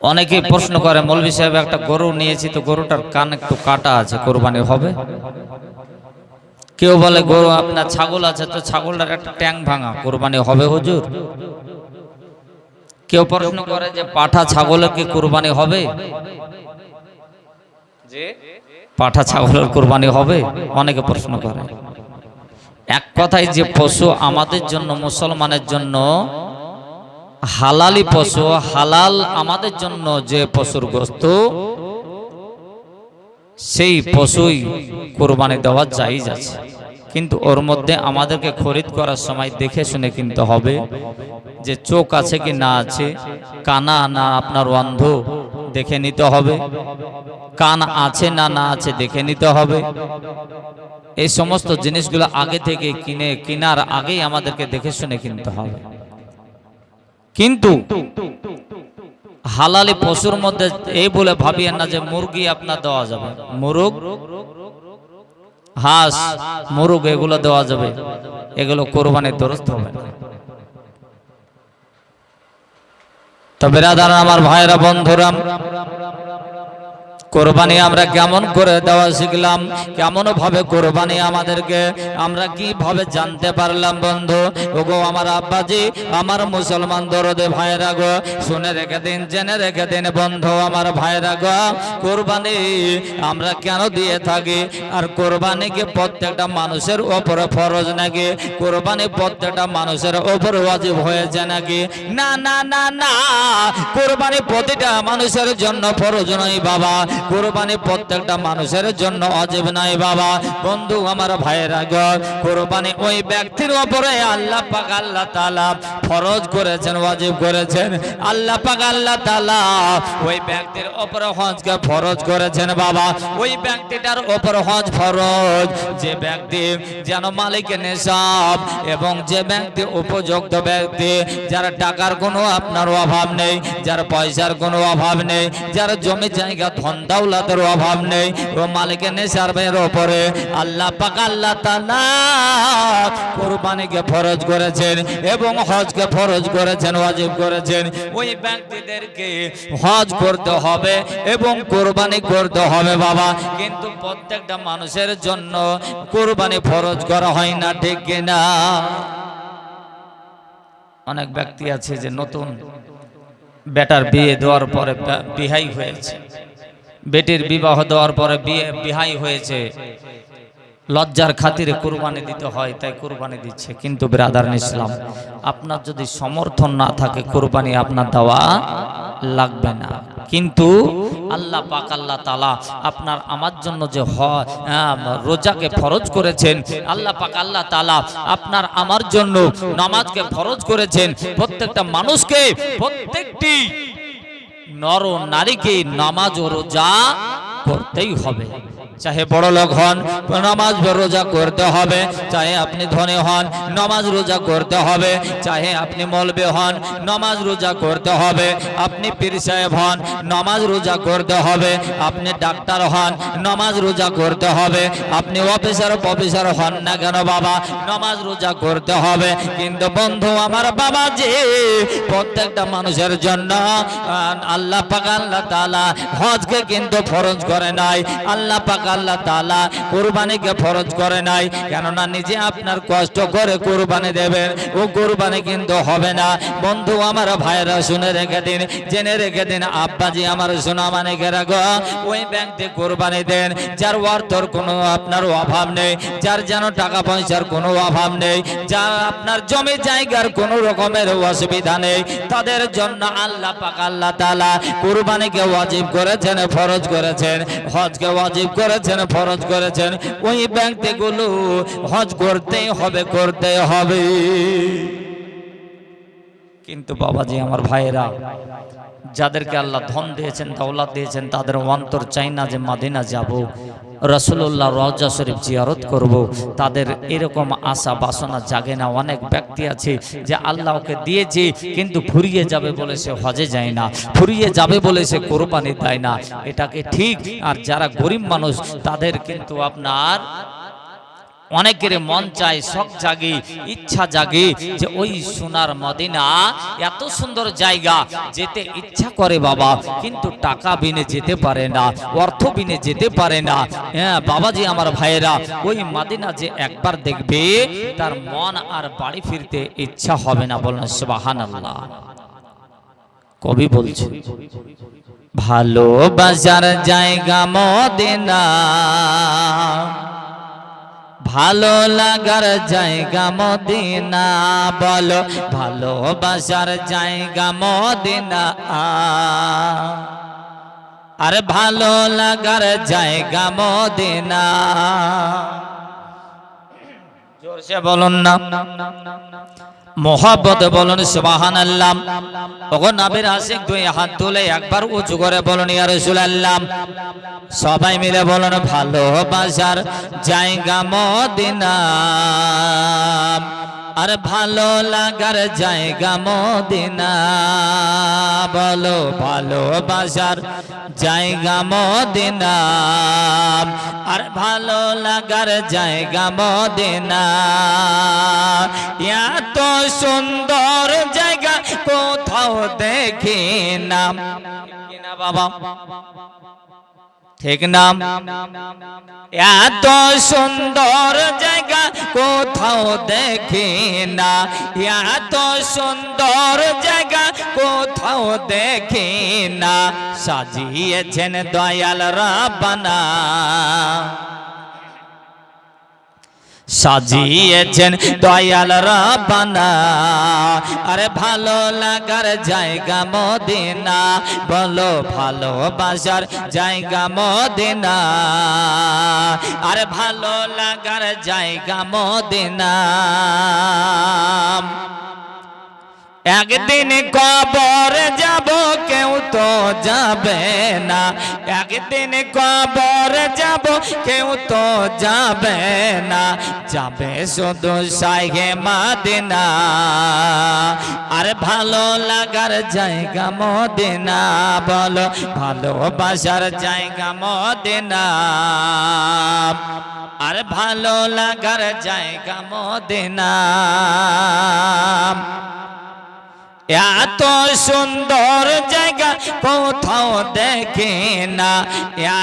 অনেকেই প্রশ্ন করে, মৌলভী সাহেব একটা গরু নিয়েছি তো গরুটার কান একটু কাটা আছে, কোরবানি হবে? কেউ বলে গরু আপনার ছাগল আছে তো ছাগলটার একটা ট্যাং ভাঙা, কোরবানি হবে হুজুর? কেউ প্রশ্ন করে যে পাঠা ছাগলের কি কোরবানি হবে? যে পাঠা ছাগলের কোরবানি হবে, অনেকে প্রশ্ন করে। এক কথায় যে পশু আমাদের জন্য, মুসলমানের জন্য হালালি পশু, হালাল আমাদের জন্য যে পশুর গোশত, সেই পশুই কোরবানি দেওয়া জায়েজ আছে। কিন্তু ওর মধ্যে আমাদেরকে খরিদ করার সময় দেখে শুনে কিনতে হবে, যে চোখ আছে কি না আছে, কানা না আপনার অন্ধ দেখে নিতে হবে, কান আছে না না আছে দেখে নিতে হবে। এই সমস্ত জিনিসগুলো আগে থেকে কেনার আগেই আমাদেরকে দেখে শুনে কিনতে হবে। কিন্তু হালালি পশুর মধ্যে এই বলে ভাবিয়েন না যে মুরগি আপনার দেওয়া যাবে, মুরগ, হাঁস, মুরগ এগুলো দেওয়া যাবে, এগুলো কোরবানির দুরুস্ত হবে না। তো বিরাদার আমার ভাইরা বন্ধুরা, কোরবানি আমরা কেমন করে দেওয়া শিখলাম, কেমন ভাবে কোরবানি আমাদেরকে আমরা কিভাবে জানতে পারলাম? বন্ধু ওগো আমার আব্বাজি, আমার মুসলমান দরদে ভাইরা গো, শুনে রেখে দিন, জেনে রেখে দিন বন্ধু আমার ভাইরা গো, কোরবানি আমরা কেন দিয়ে থাকি? আর কোরবানি কি প্রত্যেকটা মানুষের ওপরে ফরজ নাকি? কোরবানি প্রত্যেকটা মানুষের ওপরে ওয়াজিব হয়েছে নাকি? না না না না, কোরবানি প্রতিটা মানুষের জন্য ফরজ নয় বাবা, কোরবানি প্রত্যেকটা মানুষের জন্য ওয়াজিব নাই বাবা। বন্ধু আমার ভাইয়েরা গো, কোরবানি ওই ব্যক্তির উপরে আল্লাহ পাক আল্লাহ তাআলা ফরজ করেছেন, ওয়াজিব করেছেন। আল্লাহ পাক আল্লাহ তাআলা ওই ব্যক্তির উপরে হজকে ফরজ করেছেন বাবা। ওই ব্যক্তিটার উপর হজ ফরজ যে ব্যক্তি যেন মালিকের নেশাব, এবং যে ব্যক্তি উপযুক্ত ব্যক্তি, যার টাকার কোনো আপনার অভাব নেই, যার পয়সার কোনো অভাব নেই, যার জমি জায়গা ধন দৌলতের অভাব নেই, ও মালিকের নেশাবের উপরে আল্লাহ পাক আল্লাহ তাআলা কুরবানিকে ফরজ করেছেন এবং হজকে ফরজ করেছেন, ওয়াজিব করেছেন। ওই ব্যক্তিদেরকে হজ করতে হবে এবং কুরবানি করতে হবে বাবা। কিন্তু প্রত্যেকটা মানুষের জন্য কুরবানি ফরজ করা হয় না, ঠিক কিনা? অনেক ব্যক্তি আছে যে নতুন বেটার বিয়ে দেওয়ার পরে বিহাই হয়েছে, বেটির বিবাহ দেওয়ার পরে বিহাই হয়েছে, লজ্জার খাতিরে কুরবানি দিতে হয় তাই কুরবানি দিচ্ছে। কিন্তু ব্রাদার ইসলাম, আপনার যদি সমর্থন না থাকে কুরবানি আপনার দেওয়া লাগবে না। কিন্তু আল্লাহ পাক আল্লাহ তাআলা আপনার আমার জন্য যে রোজাকে ফরজ করেছেন, আল্লাহ পাক আল্লাহ তাআলা আপনার আমার জন্য নামাজকে ফরজ করেছেন। প্রত্যেকটা মানুষকে, প্রত্যেকটি নর নারীকে নামাজ ও রোজা করতেই হবে। চাহে বড় লোক হন, নামাজ রোজা করতে হবে। চাহে আপনি ধনী হন, নামাজ রোজা করতে হবে। চাহে আপনি মৌলবি হন, নামাজ রোজা করতে হবে। আপনি পীর সাহেব হন, নামাজ রোজা করতে হবে। আপনি ডাক্তার হন, নামাজ রোজা করতে হবে। আপনি অফিসার হন না কেন বাবা, নামাজ রোজা করতে হবে। কিন্তু বন্ধু আমার বাবা, যে প্রত্যেকটা মানুষের জন্য আল্লাহ পাক আল্লাহ তাআলা হজকে কিন্তু ফরজ করে নাই, আল্লাহ পাক আল্লাহ তাআলা কুরবানিকে ফরজ করে নাই। কেননা নিজে আপনার কষ্ট করে কুরবানি দেবেন, ও কুরবানি কিন্তু হবে না। বন্ধু আমার ভাইরা শুনে রেখে দিন, জেনে রেখে দিন, আব্বাজি আমার সোনা মানে গো, ওই ব্যক্তি কুরবানি দেন যার অর্থের কোনো আপনার অভাব নেই, যার যেন টাকা পয়সার কোনো অভাব নেই, যার আপনার জমি জায়গার কোনো রকমের অসুবিধা নেই, তাদের জন্য আল্লাহ পাক আল্লাহ তাআলা কুরবানিকে ওয়াজিব করেছেন, ফরজ করেছেন, হজকে ওয়াজিব করেছেন, ফরজ করেছেন। ওই ব্যক্তিগুলো হজ করতেই হবে, করতে হবে। কিন্তু বাবাজি আমার ভাইয়েরা, যাদেরকে আল্লাহ ধন দিয়েছেন, দৌলত দিয়েছেন, তাদের অন্তর চাই না যে মদিনা যাব, রাসূলুল্লাহ রওজা শরীফ জিয়ারত করব, তাদের এরকম আশা বাসনা জাগে না। অনেক ব্যক্তি আছে যে আল্লাহকে দিয়েছে কিন্তু ফুরিয়ে যাবে বলে সে হজে যায় না, ফুরিয়ে যাবে বলে সে কোরবানি দেয় না। এটাকে ঠিক। আর যারা গরিব মানুষ তাদের কিন্তু আপনার অনেকের মন চায়, শখ জাগে, ইচ্ছা জাগে যে ওই সোনার মদিনা এত সুন্দর জায়গা, যেতে ইচ্ছা করে বাবা, কিন্তু টাকা বিনে যেতে পারে না, অর্থ বিনে যেতে পারে না। হ্যাঁ বাবাজি আমার ভাইয়েরা, ওই মদিনা যে একবার দেখবে তার মন আর বাড়ি ফিরতে ইচ্ছা হবে না। বলেন সুবহানাল্লাহ। কবি বলছে ভালোবাসার জায়গা মদিনা, ভালো লাগার জায়গা মদিনা, বলো ভালোবাসার জায়গা মদিনা, আর ভালো লাগার জায়গা মদিনা। জোরসে বলুন না, মোহাব্বত বলুন সুবহানাল্লাহ। ওগো নবীর আশিক দুই হাত তুলে একবার উঁচু করে বলুন ইয়া রাসূলুল্লাহ। সবাই মিলে বলুন ভালোবাসার জায়গা মদিনা, আর ভালো লাগার জায়গা মদিনা, বলো ভালোবাসার জায়গা মদিনা, আর ভালো লাগার জায়গা মদিনা। এত সুন্দর জায়গা কোথাও দেখি না, বাবা ঠিক নাম। এত সুন্দর জায়গা কোথাও দেখি না, এত সুন্দর জায়গা কোথাও দেখি না, সাজিয়েছেন দয়াল রাব্বানা, সাজিয়েছেন দয়াল রাব্বানা, আরে ভালো লাগার জায়গা মদিনা, বলো ভালোবাসার জায়গা মদিনা, আরে ভালো লাগার জায়গা মদিনা। একদিন কবর যাব কেউ তো যাবে না, একদিন কবর যাব কেউ তো যাবে না, যাবে শুধু শাহে মদিনা, আর ভালো লাগার জায়গা মদিনা, বলো ভালোবাসার জায়গা মদিনা, আর ভালো লাগার জায়গা মদিনা। এত সুন্দর জায়গা কোথাও দেখি না,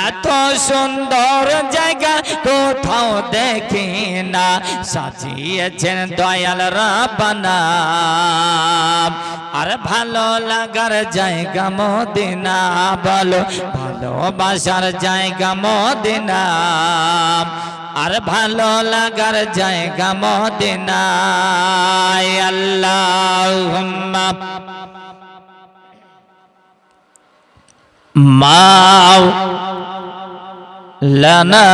এত সুন্দর জায়গা কোথাও দেখি না, সাজিয়েছেন দয়াল রাব্বানা, আর ভালো লাগার জায়গা মদিনা, বলো ভালোবাসার জায়গা মদিনা, আর ভালো লাগার জায়গা মদিনা। আল্লাহুম্মা মাওলানা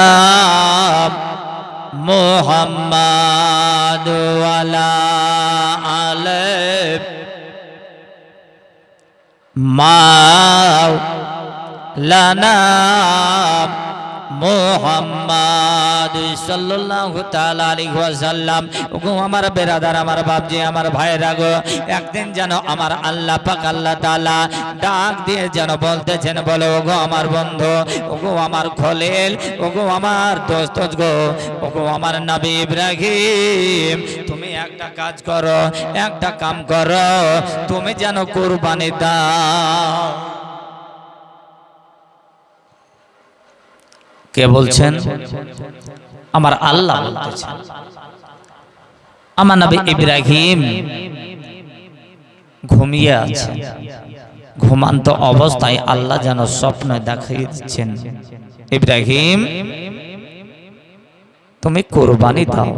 মুহাম্মাদ ওয়ালা আলে মাওলানা মুহাম্মদ সাল্লাল্লাহু তাআলা আলাইহি ওয়াসাল্লাম। ওগো আমার বেরাদার, আমার বাপজি, আমার ভাইরা গো, একদিন যেন আমার আল্লাহ পাক আল্লাহ তাআলা ডাক দিয়ে যেন বলতেছেন, বলো ওগো আমার বন্ধু, ওগো আমার খলিল, ওগো আমার দোস্ত গো, ওগো আমার নবী ইব্রাহিম, তুমি একটা কাজ করো, একটা কাম করো, তুমি যেন কুরবানি দাও। কে বলছেন? আমার আল্লাহ বলতেছেন। আমার নবী ইব্রাহিম ঘুমিয়ে আছে, ঘুমান্ত অবস্থায় আল্লাহ যেন স্বপ্নে দেখিয়ে দিচ্ছেন, ইব্রাহিম তুমি কুরবানি দাও।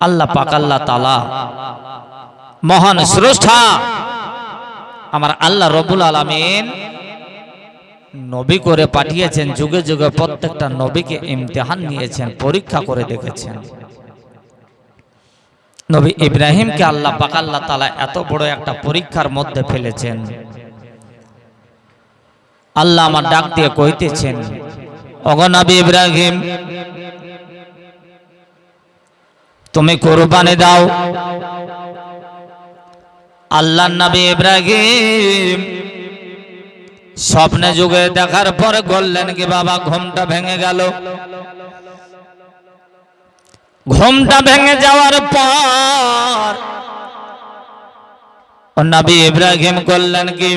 আল্লাহ পাক আল্লাহ তাআলা মহান স্রষ্টা আমার আল্লাহ রব্বুল আলামিন নবী করে পাঠিয়েছেন, যুগে যুগে প্রত্যেকটা নবীকে ইমতিহান নিয়েছেন, পরীক্ষা করে দেখেছেন। নবী ইব্রাহিমকে আল্লাহ পাক আল্লাহ তাআলা এত বড় একটা পরীক্ষার মধ্যে ফেলেছেন। আল্লাহ আমার ডাক দিয়ে কইতেছেন, ওগো নবী ইব্রাহিম তুমি কুরবানি দাও। আল্লাহর নবী ইব্রাহিম স্বপ্নে যুগে দেখার পরে বললেন কি বাবা, ঘুমটা ভেঙে গেল। ঘুমটা ভেঙে যাওয়ার পর নবী ইব্রাহিম করলেন কি,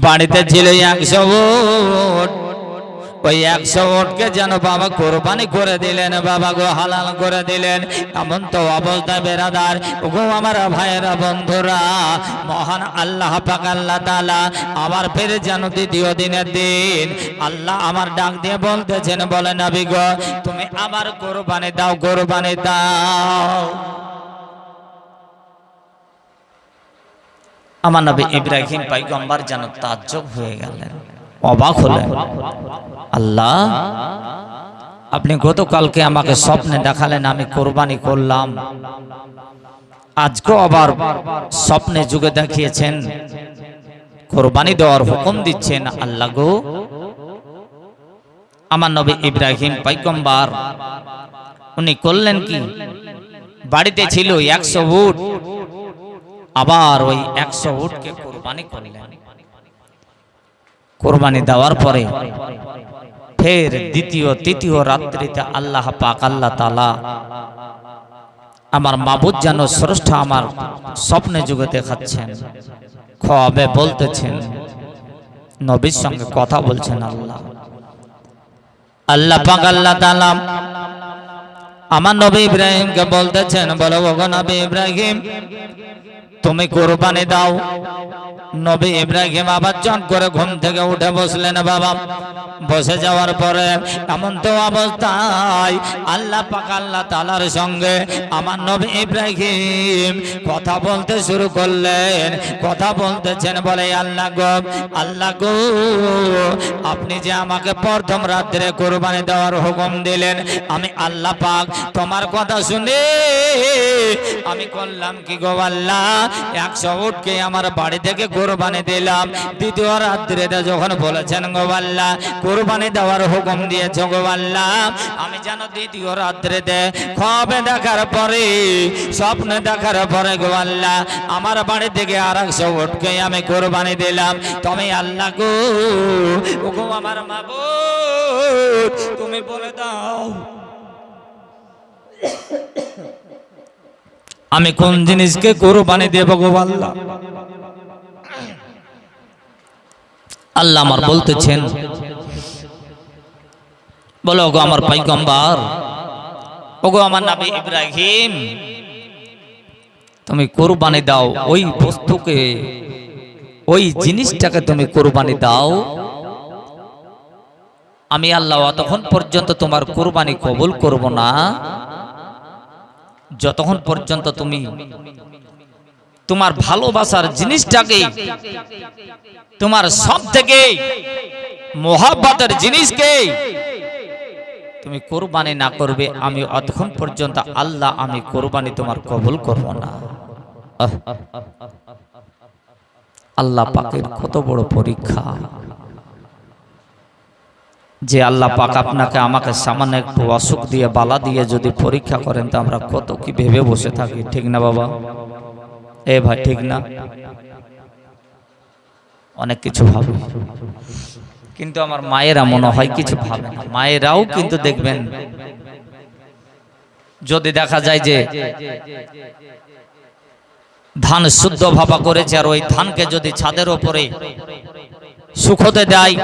বাড়িতে ছিল 100 উট, ওই 100 উটকে যেন বাবা কোরবানি করে দিলেন, বাবা গো হালাল করে দিলেন। এমন তো অবস্থায় বেরাদার গো আমার ভাইয়েরা বন্ধুরা, মহান আল্লাহ পাক আল্লাহ তাআলা আবার ফিরে যেন দ্বিতীয় দিনের দিন আল্লাহ আমার ডাক দিয়ে বলতেছেন, বলে নবী গো তুমি আবার কোরবানি দাও, কোরবানি দাও। আমার নবী ইব্রাহিম পয়গম্বর যেন তাজ্জব হয়ে গেলেন, অবাক হলেন। আল্লাহ, আপনি গতকালকে আমাকে স্বপ্নে দেখালেন আমি কোরবানি করলাম, আজকেও আবার স্বপ্নে যুগে দেখিয়েছেন কোরবানি দেওয়ার হুকুম দিচ্ছেন। আল্লাহ গো, আমার নবী ইব্রাহিম পয়গম্বর উনি করলেন কি, বাড়িতে ছিল 100 উট, আবার ওই 100 উটকে কোরবানি করলেন। কোরবানি দেওয়ার পরে ফের দ্বিতীয় তৃতীয় রাত্রিতে আল্লাহ পাক আল্লাহ তাআলা আমার মাবুদ যেন স্রষ্টা আমার স্বপ্নে যুগে দেখাচ্ছেন, খোয়াবে বলতেছেন, নবীর সঙ্গে কথা বলছেন। আল্লাহ পাক আল্লাহ তাআলা আমার নবী ইব্রাহিমকে বলতেছেন, বলো ওগো নবী ইব্রাহিম তুমি কোরবানি দাও। নবী ইব্রাহিম আবার চট করে ঘুম থেকে উঠে বসলেন। বাবা বসে যাওয়ার পরে এমন তো অবস্থায় আল্লাহ পাক আল্লাহ তাআলার সঙ্গে আমার নবী ইব্রাহিম কথা বলতে শুরু করলেন। কথা বলতেছেন, বলে আল্লাহ গো আপনি যে আমাকে প্রথম রাত্রে কোরবানি দেওয়ার হুকুম দিলেন, আমি আল্লাহ পাক তোমার কথা শুনে আমি করলাম কি গো আল্লাহ, 100 উটকে আমার বাড়ি থেকে কোরবানি দিলাম। দ্বিতীয় রাত্রিতে যখন বলেছেন গো আল্লাহ কোরবানি দেওয়ার হুকুম দিয়েছ গো আল্লাহ, আমি যেন দ্বিতীয় রাত্রিতে খোয়াবে দেখার পরে স্বপ্নে দেখার পরে গো আল্লাহ আমার বাড়ি থেকে আর 100 উটকে আমি কোরবানি দিলাম। তুমি আল্লাহ গো আমার মাবুদ তুমি বলে দাও আমি কোন জিনিসকে কোরবানি দেব গো আল্লাহ। আল্লাহ আমার বলতেছেন, বলো গো আমার পয়গম্বর, ওগো আমার নবী ইব্রাহিম তুমি কোরবানি দাও, ওই বস্তুকে ওই জিনিসটাকে তুমি কোরবানি দাও। আমি আল্লাহ ততক্ষণ পর্যন্ত তোমার কোরবানি কবুল করব না যতক্ষণ পর্যন্ত তুমি তোমার ভালোবাসার জিনিসটাকে, তোমার সব থেকে মোহাব্বতের জিনিসকে তুমি কোরবানি না করবে, আমি অতক্ষণ পর্যন্ত আল্লাহ আমি কোরবানি তোমার কবুল করব না। আল্লাহ পাকের কত বড় পরীক্ষা যে আল্লাহ পাক আপনাকে আমাকে সামান্য একটু অসুখ দিয়ে বালা দিয়ে যদি পরীক্ষা করেন তো আমরা কত কি ভেবে বসে থাকি, ঠিক না বাবা? এ ভাই ঠিক না? অনেক কিছু ভাবে, কিন্তু আমার মায়েরা মনে হয় কিছু ভাবে না। মায়েরাও কিন্তু দেখবেন যদি দেখা যায় যে ধান শুদ্ধ ভাবা করেছে আর ওই ধানকে যদি ছাদের ওপরে শুকোতে দেয়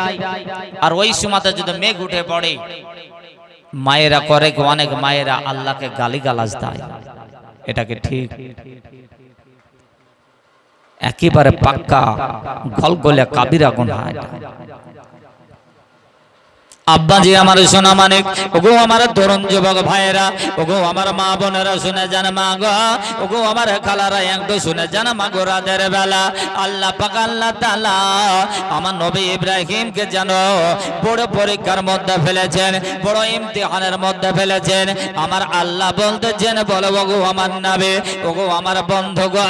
আর ওই সময়তে যদি মেঘ উঠে পড়ে, মায়েরা করে অনেক মায়েরা আল্লাহকে গালিগালাজ দেয়। এটাকে ঠিক একেবারে পাক্কা গলগলে কাবিরা গুনাহ এটা। আব্বাজি আমার সোনা মানিক, ওগো আমার তরুণ যুবক ভাইয়েরা, ওগো আমার মা বোনেরা শুনে যান মা গো, ওগো আমার খালারা একটু শুনে যান মা গো, রাতের বেলা আল্লাহ পাক আল্লাহ তাআলা আমার নবী ইব্রাহিমকে যেন বড় পরীক্ষার মধ্যে ফেলেছেন, বড় ইমতিহানের মধ্যে ফেলেছেন। আমার আল্লাহ বলতেছেন, বলো ওগো আমার নবী, ওগো আমার বন্ধু গো,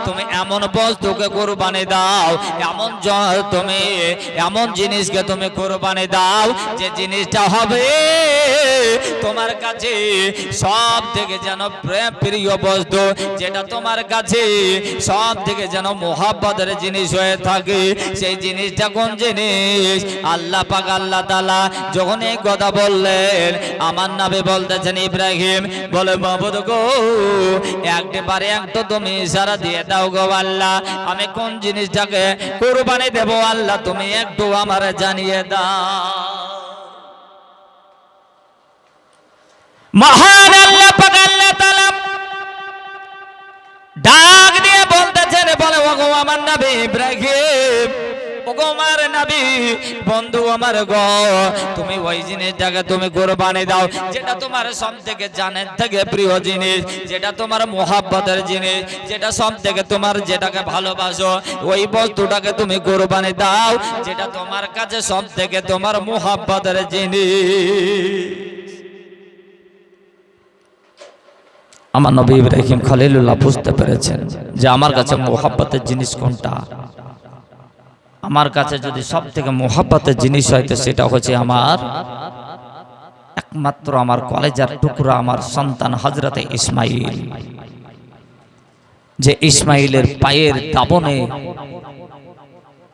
তুমি এমন বস্তুকে কোরবানি দাও, তুমি এমন জিনিসকে তুমি কোরবানি দাও যে জিনিসটা হবে তোমার কাছে সব থেকে যেন প্রিয় বস্তু, যেটা তোমার কাছে সব থেকে যেন মোহাব্বতের জিনিস হয়ে থাকে, সেই জিনিসটা কোন জিনিস? আল্লাহ পাক আল্লাহ তাআলা যখন এই কথা বললেন, আমার নবী বলতেছেন ইব্রাহিম বলে, মাবুদ গো, একবারে একটু তুমি ইশারা দিয়ে দাও গো আল্লাহ, আমি কোন জিনিসটাকে কুরবানি দেব আল্লাহ, তুমি একটু আমারে জানিয়ে দাও। মহান আল্লাহ পাক আল্লাহ তাআলা ডাক দিয়ে বলতেছেন, বলে ওগো আমার নবী ইব্রাহিম, ওগো আমার নবী বন্ধু আমার গো, তুমি ওই জিনিসটাকে তুমি কুরবানি দাও যেটা তোমার সব থেকে জানের থেকে প্রিয় জিনিস, যেটা তোমার মোহাব্বতের জিনিস, যেটা সব থেকে তোমার যেটাকে ভালোবাসো, ওই বস্তুটাকে তুমি কুরবানি দাও যেটা তোমার কাছে সব থেকে তোমার মোহাব্বতের জিনিস। আমার নবী ইব্রাহিম খলিলুল্লাহ বুঝতে পেরেছেন যে আমার কাছে মোহাব্বতের জিনিস কোনটা। আমার কাছে যদি সব থেকে মোহাব্বতের জিনিস হয় তো সেটা হচ্ছে আমার একমাত্র আমার কলেজার টুকরা, আমার সন্তান হযরতে ইসমাইল। যে ইসমাইলের পায়ের দাবনে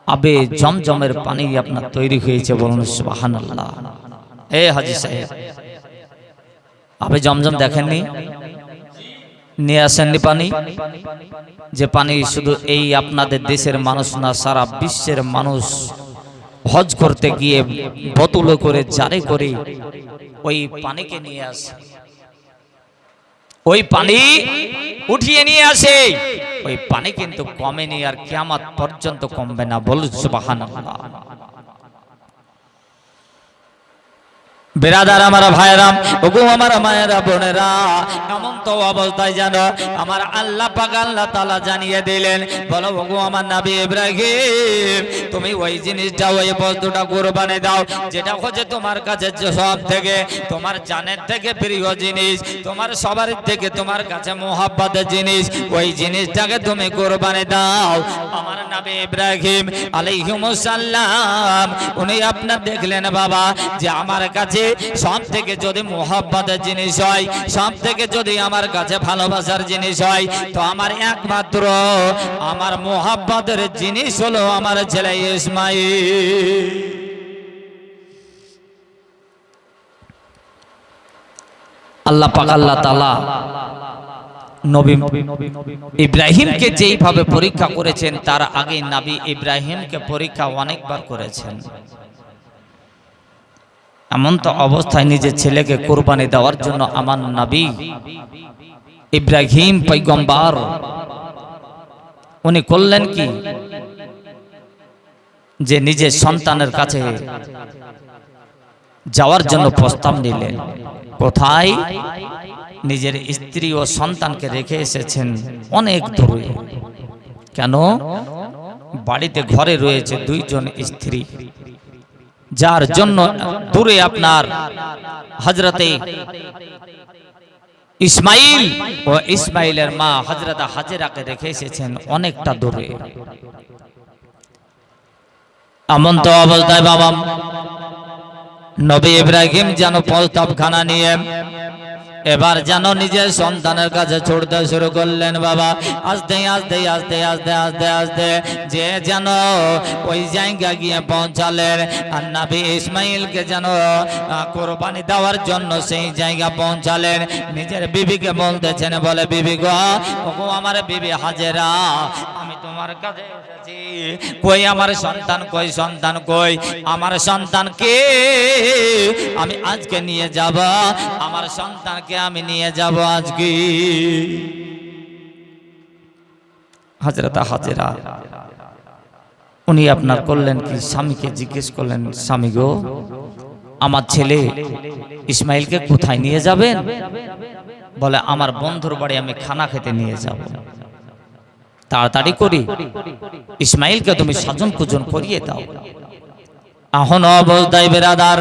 আবে জমজমের পানি আপনার তৈরি হয়েছে, বলুন সুবহানাল্লাহ। এ হাজী সাহেব, আবে জমজম দেখেননি? নিয়ে আসেননি পানি? যে পানি শুধু এই আপনাদের দেশের মানুষ না, সারা বিশ্বের মানুষ হজ করতে গিয়ে বোতল করে জারে করে ওই পানিকে নিয়ে আসে, ওই পানি উঠিয়ে নিয়ে আসে। ওই পানি কিন্তু কমেনি, আর কিয়ামত পর্যন্ত কমবে না, বলুন সুবহানাল্লাহ। বেরাদার আমার ভাইরাম, ওগো আমার মায়েরা বোনেরা, এমন তো অবস্থায় জানো আমার আল্লাহ পাক আল্লাহ তাআলা জানিয়ে দিলেন, বলো ওগো আমার নবী ইব্রাহিম, তুমি ওই জিনিসটা, ওই বস্তুটা কুরবানি দাও যেটা হচ্ছে তোমার কাছে সব থেকে তোমার জানের থেকে প্রিয় জিনিস, তোমার সবার থেকে তোমার কাছে মোহাব্বতের জিনিস, ওই জিনিসটাকে তুমি কুরবানি দাও। আমার নবী ইব্রাহিম আলাইহিস সালাম উনি আপনার দেখলেন বাবা যে আমার কাছে সব থেকে যদি মোহাব্বতের জিনিস হয়, সব থেকে যদি আমার কাছে ভালোবাসার জিনিস হয়, তো আমার একমাত্র আমার মোহাব্বতের জিনিস হলো আমার ছেলে ইসমাইল। আল্লাহ পাক আল্লাহ তাআলা নবী ইব্রাহিমকে যেইভাবে পরীক্ষা করেছেন, তার আগে নবী ইব্রাহিমকে পরীক্ষা অনেকবার করেছেন। এমন তো অবস্থায় নিজের ছেলেকে কুরবানি দেওয়ার জন্য আমার নবী ইব্রাহিম পয়গম্বর উনি করলেন কি, যে নিজের সন্তানের কাছে যাওয়ার জন্য প্রস্তাব নিলেন। কোথায়? নিজের স্ত্রী ও সন্তানকে রেখে এসেছেন অনেক দূরে। কেন? বাড়িতে ঘরে রয়েছে দুইজন স্ত্রী, যার জন্য দূরে আপনার হযরতে ইসমাইল ও ইসমাইলের মা হযরত হাজেরাকে রেখে এসেছেন অনেকটা দূরে। এমন তো অবস্থায় বাবা নবী ইব্রাহিম যেন প্রস্তাবখানা নিয়ে এবার যেন নিজের সন্তানের কাছে ছুটতে শুরু করলেন বাবা। আস্তে আস্তে আস্তে আস্তে আস্তে আস্তে যে যেন ওই জায়গা গিয়ে পৌঁছালেন, আর নবী ইসমাইলকে যেন কোরবানি দেওয়ার জন্য সেই জায়গা পৌঁছালেন। নিজের বিবিকে বলতেছেন, বলে বিবি গো, ওগো আমার বিবি হাজেরা, আমি তোমার কাছে এসেছি, কই আমার সন্তান, কই সন্তান কই? আমার সন্তানকে আমি আজকে নিয়ে যাব, আমার সন্তানকে আমি নিয়ে যাব আজকে। হযরত হাজেরা উনি আপনার করলেন কি, স্বামীকে জিজ্ঞেস করলেন, স্বামী গো, আমার ছেলে ইসমাইলকে কোথায় নিয়ে যাবেন? বলে আমার বন্ধুর বাড়ি আমি খানা খেতে নিয়ে যাব। তাড়াতাড়ি করি ইসমাইলকে তুমি সাজন পূজন করিয়ে দাও। এখন অবস্থায় বেরাদার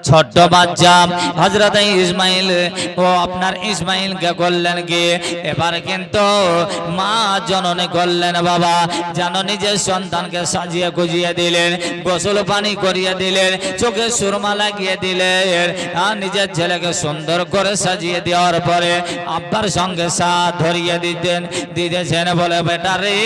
ছোট্ট বাচ্চা হযরত ইসমাইল ও আপনার ইসমাইলকে করলেন কি, এবার কিন্তু মা জননী করলেন বাবা জানো নিজের সন্তানকে সাজিয়ে গুজিয়ে দিলেন, গোসল পানি করিয়ে দিলেন, চোখে সুরমা লাগিয়ে দিলেন, আর নিজের ছেলেকে সুন্দর করে সাজিয়ে দেওয়ার পরে আব্বার সঙ্গে সাথ ধরিয়ে দিতেছেন, বলে বেটা রে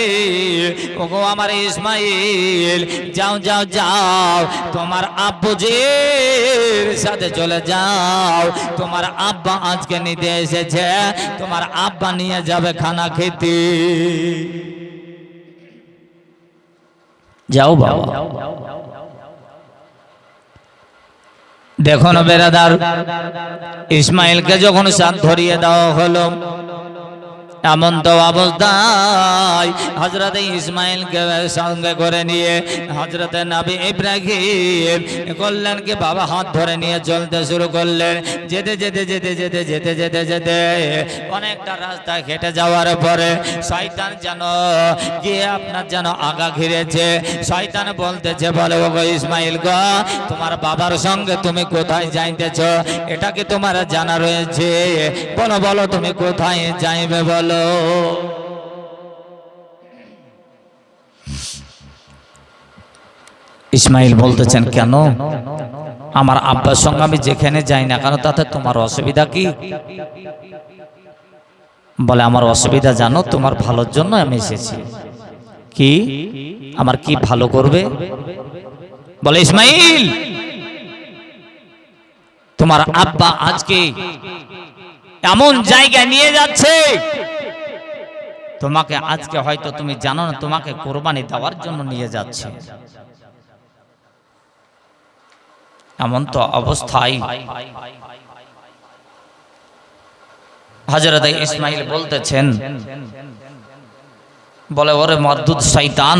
ওগো আমার ইসমাইল যাও যাও যাও তোমার আব্বুজির সাথে চলে যাও, তোমার আব্বা আজকে নিতে এসেছে, তোমার আব্বা নিয়ে যাবে খানা খেতে, যাও বাবা। দেখুন বেরাদার, ইসমাইলকে যখন সাথ ধরিয়ে দেওয়া হলো এমন তো অবস্থায় হযরত ইসমাইলকে সঙ্গে করে নিয়ে হযরত নবী ইব্রাহিম করলেন কি বাবা হাত ধরে নিয়ে চলতে শুরু করলেন। যেতে যেতে যেতে যেতে যেতে যেতে যেতে অনেকটা রাস্তা হেঁটে যাওয়ার পরে শয়তান যেন গিয়ে আপনার যেন আগা ঘিরেছে। শয়তান বলতেছে, বলে ওগো ইসমাইল গো তোমার বাবার সঙ্গে তুমি কোথায় যাইতেছ, এটা কি তোমার জানা রয়েছে? বলো বলো তুমি কোথায় যাইবে বলো। ইসমাইল বলতেছেন, কেন আমার আব্বার সঙ্গে আমি যেখানে যাই না কেন তাতে তোমার অসুবিধা কি? বলে আমার অসুবিধা জানো, তোমার ভালোর জন্য আমি এসেছি। কি আমার কি ভালো করবে? বলে ইসমাইল তোমার আব্বা আজকে এমন জায়গায় নিয়ে যাচ্ছে, তোমাকে আজকে হয়তো তুমি জানো না, তোমাকে কোরবানি দেওয়ার জন্য নিয়ে যাচ্ছে। এমন তো অবস্থায় হযরত ইসমাইল বলতেছেন, বলে ওরে মরদুদ শয়তান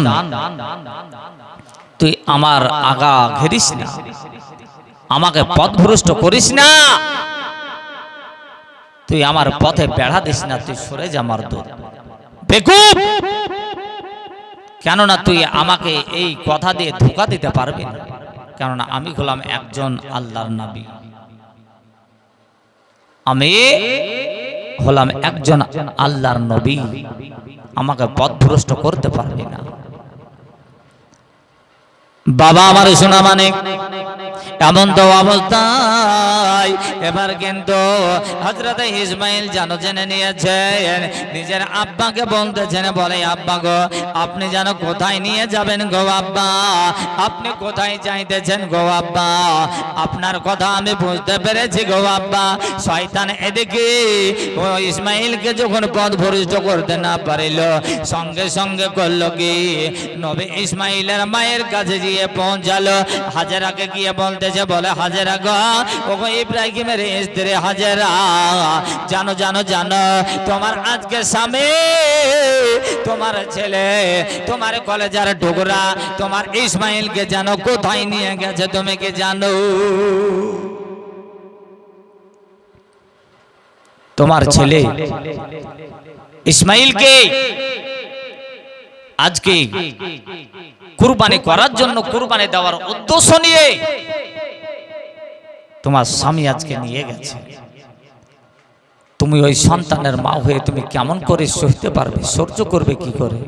তুই আমার আগা ঘেরিস না, আমাকে পথভ্রষ্ট করিস না, তুই আমার পথে বেড়া দিস না, তুই সরে যা মরদুদ বেকুব। কেননা তুই আমাকে এই কথা দিয়ে ধোঁকা দিতে পারবি না, কেননা আমি হলাম একজন আল্লাহর নবী, আমি হলাম একজন আল্লাহর নবী, আমাকে পথভ্রষ্ট করতে পারবি না। বাবা আমার শোনা মানে এমন তো অবস্থায় এবার কিন্তু হযরত ইসমাইল জানো জেনে নিয়েছেন, নিজের আব্বাকে বলতেছেন, বলে আব্বা গো আপনি যেন কোথায় নিয়ে যাবেন গো আব্বা, আপনি কোথায় যাইতেছেন গো আব্বা, আপনার কথা আমি বুঝতে পেরেছি গো আব্বা। শয়তান এদিকে ও ইসমাইলকে যখন পথভ্রষ্ট করতে না পারিল, সঙ্গে সঙ্গে করলো কি নবী ইসমাইলের মায়ের কাছে গিয়ে পৌঁছালো। হাজেরাকে গিয়ে বলতেছে, বলে হাজেরা গো ওগো ইব্রাহিমের স্ত্রী হাজেরা জানো জানো জানো তোমার আজকে স্বামী তোমার ছেলে তোমার কলেজার টুকরা তোমার ইসমাইলকে জানো কোথায় নিয়ে গেছে, তুমি কি জানো? তোমার ছেলে ইসমাইলকে আজকে কুরবানি করার জন্য, কুরবানি দেওয়ার উদ্দেশ্য নিয়ে তোমার স্বামী আজকে নিয়ে গেছে। তুমি ওই সন্তানের মা হয়ে তুমি কেমন করে সইতে পারবে, সহ্য করবে কি করে?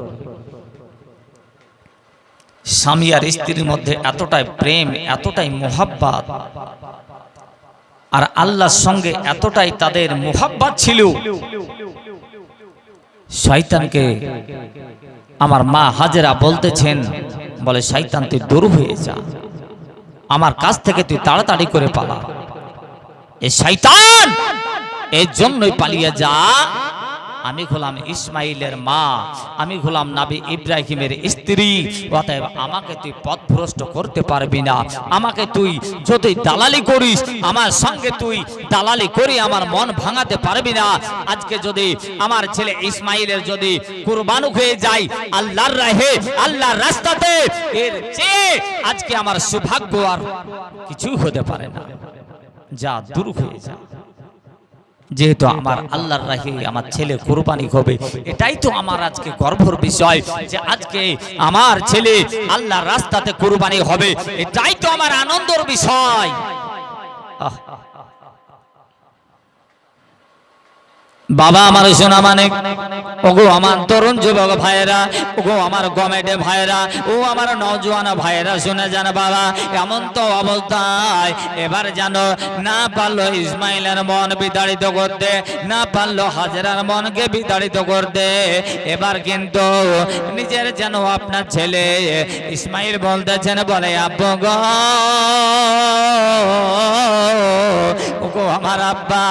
স্বামী আর স্ত্রীর মধ্যে এতটাই প্রেম, এতটাই মোহাব্বত, আর আল্লাহর সঙ্গে এতটাই তাদের মোহাব্বত ছিল, শয়তানকে আমার মা হাজেরা বলতেছেন, বলে শয়তান তুই দূর হয়ে যা, আমার কাছ থেকে তুই তাড়াতাড়ি করে পালা। এই শয়তান এর জন্যই পালিয়ে যা, আমি হলাম ইসমাইলের মা, আমি হলাম নবী ইব্রাহিমের স্ত্রী, অতএব আমাকে তুই পথভ্রষ্ট করতে পারবি না। আমাকে তুই যদি দালালি করিস, আমার সঙ্গে তুই দালালি করি আমার মন ভাঙাতে পারবি না। আজকে যদি আমার ছেলে ইসমাইলের যদি কুরবানি হয়ে যায় আল্লাহর রাহে, আল্লাহর রাস্তাতে, এর চেয়ে আজকে আমার সৌভাগ্য আর কিছু হতে পারে না। যা দূর হয়ে যা, যেহেতু আমার আল্লাহর রাহে আমার ছেলে কুরবানি হবে, এটাই তো আমার আজকে গর্বের বিষয় যে আজকে আমার ছেলে আল্লাহর রাস্তাতে কুরবানি হবে, এটাই তো আমার আনন্দের বিষয়। আহ বাবা আমার সোনা মানিক, ওগো আমার তরুণ যুবক ভাইয়েরা, ওগো আমার গমেটে ভাইয়েরা, ও আমার নওজোয়ান ভাইয়েরা, শুনে যান বাবা, এমন তো অবস্থায় এবার জানো না পারলো ইসমাইলের মন বিতাড়িত করতে, না পারলো হাজেরার মনকে বিতাড়িত করতে। এবার কিন্তু নিজের যেন আপনার ছেলে ইসমাইল বলতেছেন, বলে আব্বু গো, ওগো আমার আব্বা,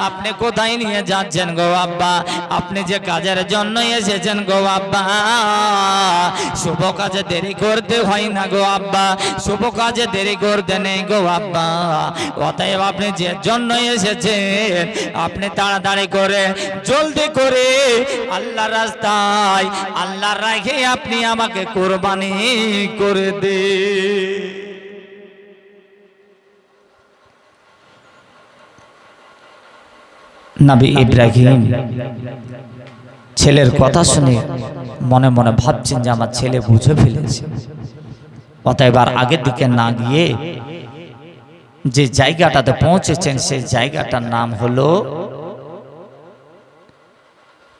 আপনি কোথায় নিয়ে যাচ্ছেন গো আব্বা? আপনি যে কাজের জন্য এসেছেন গো আব্বা, শুভ কাজে দেরি করতে হয় না গো আব্বা, শুভ কাজে দেরি করতে নেই গো আব্বা। অতএব আপনি যে জন্য এসেছেন, আপনি তাড়াতাড়ি করে জলদি করে আল্লাহর রাস্তায় আল্লাহর রাহে আপনি আমাকে কুরবানি করে দে। নবী ইব্রাহিম ছেলের কথা শুনে মনে মনে ভাবছেন যে আমার ছেলে বুঝে ফেলেছে। অতএব আর আগের দিকে না গিয়ে যে জায়গাটাতে পৌঁছেছেন সেই জায়গাটার নাম হলো,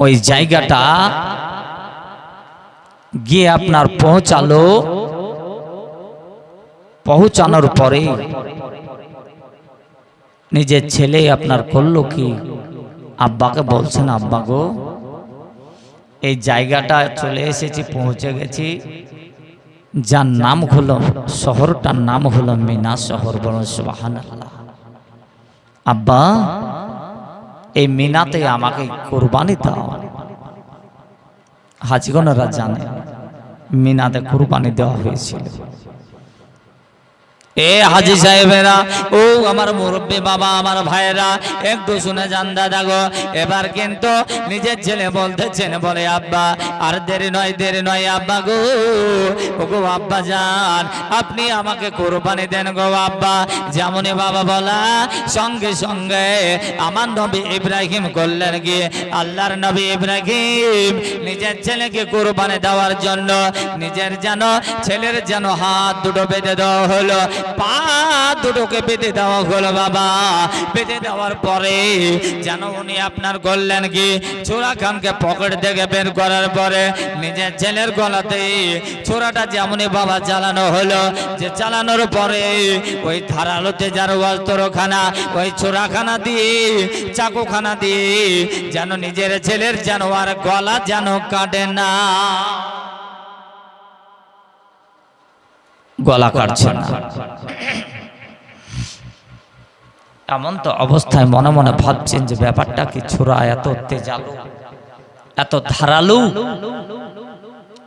ওই জায়গাটা গিয়ে আপনার পৌঁছানোর পরে নিজের ছেলে আপনার করলো কি, আব্বাকে বলছেন, আব্বা গো, এই জায়গাটা চলে এসেছি, পৌঁছে গেছি, যার নাম হলো, শহরটার নাম হলো মিনা শহর। বলুন সুবহানাল্লাহ। আব্বা, এই মিনাতে আমাকে কুরবানি দাও। হাজিগণরা জানে মিনাতে কুরবানি দেওয়া হয়েছিল। এ হাজি সাহেবেরা, ও আমার মুরব্বী বাবা, আমার ভাইয়েরা, একটু শুনে যান দাদা গো। এবার কিন্তু নিজের ছেলে বলতেছেন, বলে আব্বা আর দেরি নয় আব্বা গো, ও গো আব্বা যান, আপনি আমাকে কুরবানি দেন গো আব্বা। যেমনই বাবা বলা সঙ্গে সঙ্গে আমার নবী ইব্রাহিম করলেন গিয়ে, আল্লাহর নবী ইব্রাহিম নিজের ছেলেকে কুরবানি দেওয়ার জন্য নিজের যেন ছেলের যেন হাত দুটো বেঁধে দেওয়া হলো, পা দুটোকে বেঁধে দেওয়া হলো বাবা। বেঁধে দেওয়ার পরে যেন উনি আপনার করলেন কি, ছোরা খানকে পকেট থেকে বের করার পরে নিজের ছেলের গলাতে ছোরাটা যেমনই বাবা চালানো হলো, যে চালানোর পরে ওই ধারালোতে যার অস্ত্রখানা, ওই ছোরাখানা দিয়ে, চাকুখানা দিয়ে যেন নিজের ছেলের যেন আর গলা যেন কাটে না, গলা কাটছে না। এমন তো অবস্থায় মনে মনে ভাবছেন যে ব্যাপারটা কি, ছোরা এত তেজালু, এত ধারালু,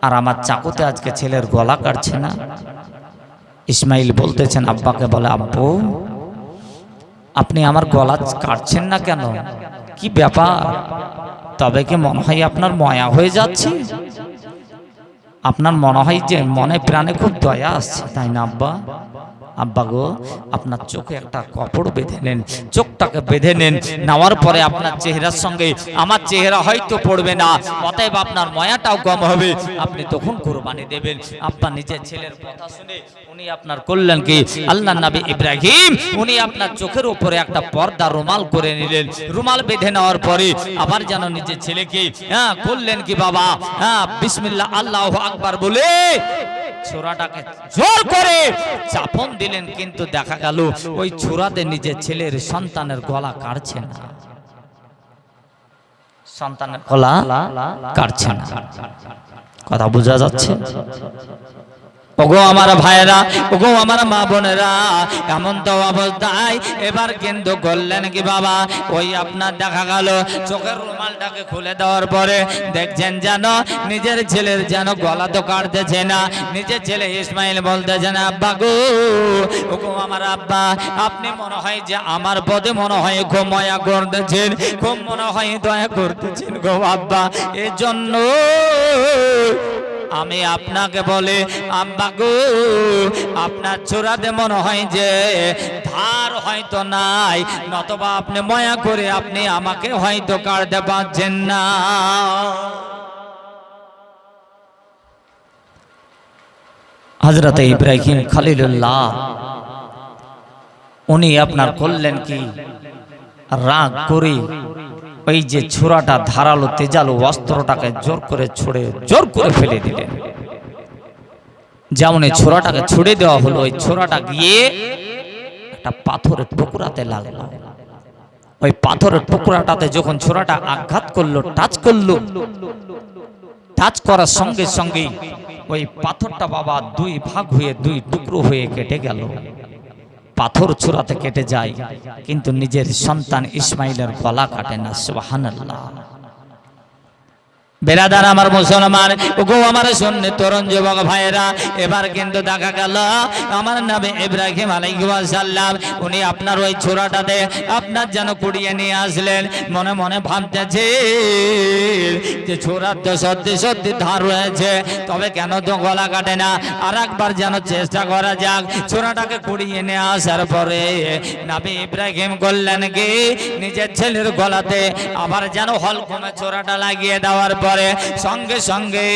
আর আমার চাকুতে আজকে ছেলের গলা কাটছে না। ইসমাইল বলতেছেন আব্বাকে, বলে আব্বু, আপনি আমার গলা কাটছেন না কেন? কি ব্যাপার? তবে কি মনে হয় আপনার মায়া হয়ে যাচ্ছে? আপনার মনে হয় যে মনে প্রাণে খুব দয়া আসছে, তাই না আব্বা? আব্বা গো, আপনার চোখে একটা কাপড় বেঁধে নেন, চোখটাকে বেঁধে নেন, নেওয়ার পরে আপনার চেহারার সঙ্গে আমার চেহারা হয়তো পড়বে না, অতএব আপনার মায়াটাও কম হবে, আপনি তখন কুরবানি দেবেন। আব্বা নিজের ছেলের কথা শুনে উনি আপনার করলেন কি, আল্লাহর নবী ইব্রাহিম উনি আপনার চোখের উপরে একটা পর্দা রুমাল করে নিলেন। রুমাল বেঁধে নেওয়ার পরে আবার যেন নিজের ছেলেকে করলেন কি বাবা, বিসমিল্লাহ আল্লাহু আকবার বলে ছোরাটাকে জোর করে চাপন দিলেন, কিন্তু দেখা গেল ওই ছোরাতে নিজের ছেলের সন্তানের গলা কাটছে না, সন্তানের গলা কাটছে না। কথা বোঝা যাচ্ছে? ওগো আমার ভাইয়েরা, ওগো আমার মা বোনেরা, এমন তো অবস্থায় এবার কিন্তু করলেন কি বাবা, ওই আপনার দেখা গেল চোখের রুমালটাকে খুলে দেওয়ার পরে দেখছেন যেন নিজের ছেলের যেন গলা তো কাটতেছে না। নিজের ছেলে ইসমাইল বলতেছেন, আব্বা গো, ওগো আমার আব্বা, আপনি মনে হয় যে আমার পদে মনে হয় খুব মায়া করতেছেন, খুব মনে হয় দয়া করতেছেন গো আব্বা, এজন্য আমি আপনাকে বলে, আব্বা গো, আপনার ছোরাতে মনে হয় যে ধার হয়তো নাই, নতবা আপনি মায়া করে আপনি আমাকে হয়তো কাটতে পারছেন না। হযরত ইব্রাহিম খলিলুল্লাহ উনি আপনার করলেন কি, রাগ করে ওই যে ছোরাটা ধারালো তেজালো অস্ত্রটাকে জোর করে ছুড়ে জোর করে ফেলে দিলেন। যেমন এই ছোরাটাকে ছুড়ে দেওয়া হলো, ওই ছোরাটা গিয়ে একটা পাথরের টুকরাতে লাগলো। ওই পাথরের টুকরাটাতে যখন ছোরাটা আঘাত করলো, টাচ করলো, টাচ করার সঙ্গে সঙ্গে ওই পাথরটা বাবা দুই ভাগ হয়ে দুই টুকরো হয়ে কেটে গেল। পাথর ছোরাতে কেটে যায়, কিন্তু নিজের সন্তান ইসমাইলের গলা কাটে না। সুবহানাল্লাহ। বেরাদার আমার মুসলমান, ওগো আমার শুননে তরুণ যুবক ভাইরা, এবার কিন্তু দেখা গেল আমার নবী ইব্রাহিম আলাইহিস সালাম উনি আপনার ওই ছোরাটাতে আপনার যেন কুড়িয়ে নিয়ে আসলেন। মনে মনে ভাবতেছে যে ছোরার তো সত্যি সত্যি ধার রয়েছে, তবে কেন তো গলা কাটে না, আর একবার যেন চেষ্টা করা যাক। ছোরাটাকে কুড়িয়ে নিয়ে আসার পরে নবী ইব্রাহিম করলেন কি, নিজের ছেলের গলাতে আবার যেন হলকমে ছোরাটা লাগিয়ে দেওয়ার পরে সঙ্গে সঙ্গে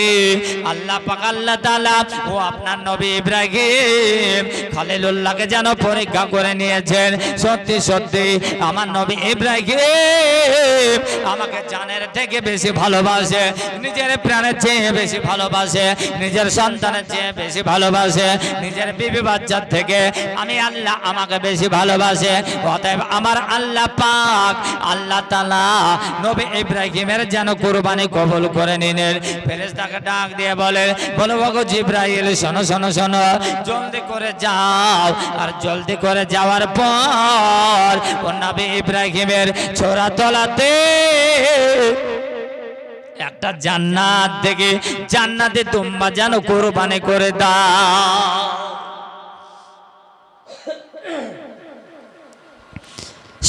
আল্লাহ পাক আল্লাহ তাআলা ও আপনার নবী ইব্রাহিম খলিলুল্লাহকে যেন পরীক্ষা করে নিয়েছেন। সত্যি সত্যি আমার নবী ইব্রাহিম আমাকে জানের থেকে বেশি ভালোবাসে, নিজের প্রাণের চেয়ে বেশি ভালোবাসে, নিজের সন্তানের চেয়ে বেশি ভালোবাসে, নিজের বিবি বাচ্চার থেকে আমি আল্লাহ আমাকে বেশি ভালোবাসে। অতএব আমার আল্লাহ পাক আল্লাহ তাআলা নবী ইব্রাহিমের যেন কুরবানি কবুল করে নিলেন। ফেরেশতাকে ডাক দিয়ে বলে, বলো গো জিবরাইল, শোনো শোনো শোনো, জলদি করে যাও। আর জলদি করে যাওয়ার পর ও নবী ইব্রাহিমের ছোরা তলাতে একটা জান্নাত থেকে জান্নাতে তোমরা যেন কুরবানি করে দাও।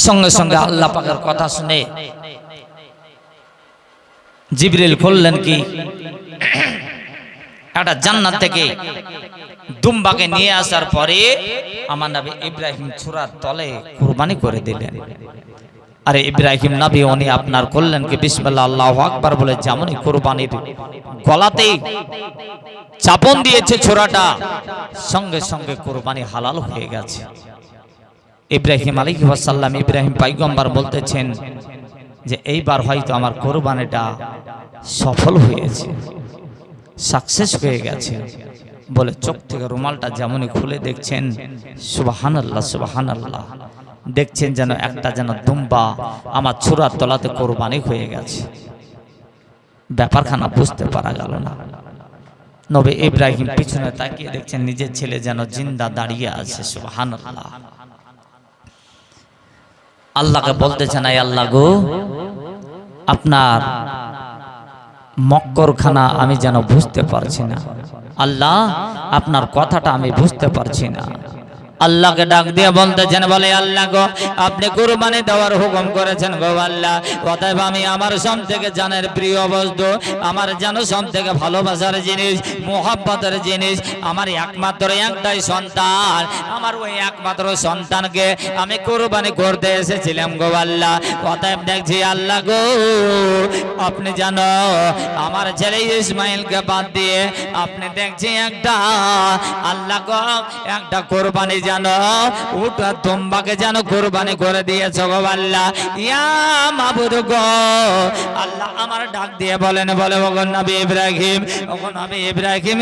সঙ্গে সঙ্গে আল্লাহ পাকের কথা শুনে জিবরিল বললেন কি, একটা জান্নাত থেকে দুম্বাকে নিয়ে আসার পরে আমার নবী ইব্রাহিম ছোরার তলে কুরবানি করে দিলেন। আরে ইব্রাহিম নবী উনি আপনার করলেন কি বিসমিল্লাহ আল্লাহু আকবার বলে যেমনই কুরবানির গলাতে চাপন দিয়েছে ছোরাটা, সঙ্গে সঙ্গে কুরবানি হালাল হয়ে গেছে। ইব্রাহিম আলাইহিস সালাম ইব্রাহিম পয়গম্বর বলতেছেন যে এইবার হয়তো আমার কুরবানিটা সফল হয়েছে, সাকসেস হয়ে গেছে বলে চোখ থেকে রুমালটা যেমনই খুলে দেখছেন, সুবহানাল্লাহ সুবহানাল্লাহ, দেখছেন যেন একটা যেন দুম্বা আমার ছোরার তলাতে কুরবানি হয়ে গেছে। ব্যাপারখানা বুঝতে পারা গেল না। নবী ইব্রাহিম পিছনে তাকিয়ে দেখছেন নিজের ছেলে যেন জিন্দা দাঁড়িয়ে আছে। সুবহানাল্লাহ। আল্লাহকে বলতেছেন, আয় আল্লাহ গো, আপনার মক্করখানা আমি যেন বুঝতে পারছি না। আল্লাহ আপনার কথাটা আমি বুঝতে পারছি না। আল্লাহকে ডাক দিয়ে বলতেছেন, বলে আল্লাহ গো, আপনি কুরবানি দেওয়ার হুকুম করেছেন গো আল্লাহ, অতএব আমি আমার সব থেকে জানের প্রিয় বস্তু, আমার যেন সব থেকে ভালোবাসার জিনিস, মোহাব্বতের জিনিস, আমার একমাত্র একটাই সন্তান, আমার ওই একমাত্র সন্তানকে আমি কুরবানি করতে এসেছিলাম গো আল্লাহ। অতএব দেখছি আল্লাহ গো, আপনি জানো আমার ছেলে ইসমাইলকে বাদ দিয়ে আপনি দেখছি একটা আল্লাহ গো একটা কুরবানি জানো ওটা তোমাকে যেন কুরবানি করে দিয়েছো গো আল্লাহ। ইয়া মাবুদ গো আল্লাহ আমার ডাক দিয়ে বলেন, বলে ওগো নবী ইব্রাহিম, ওগো নবী ইব্রাহিম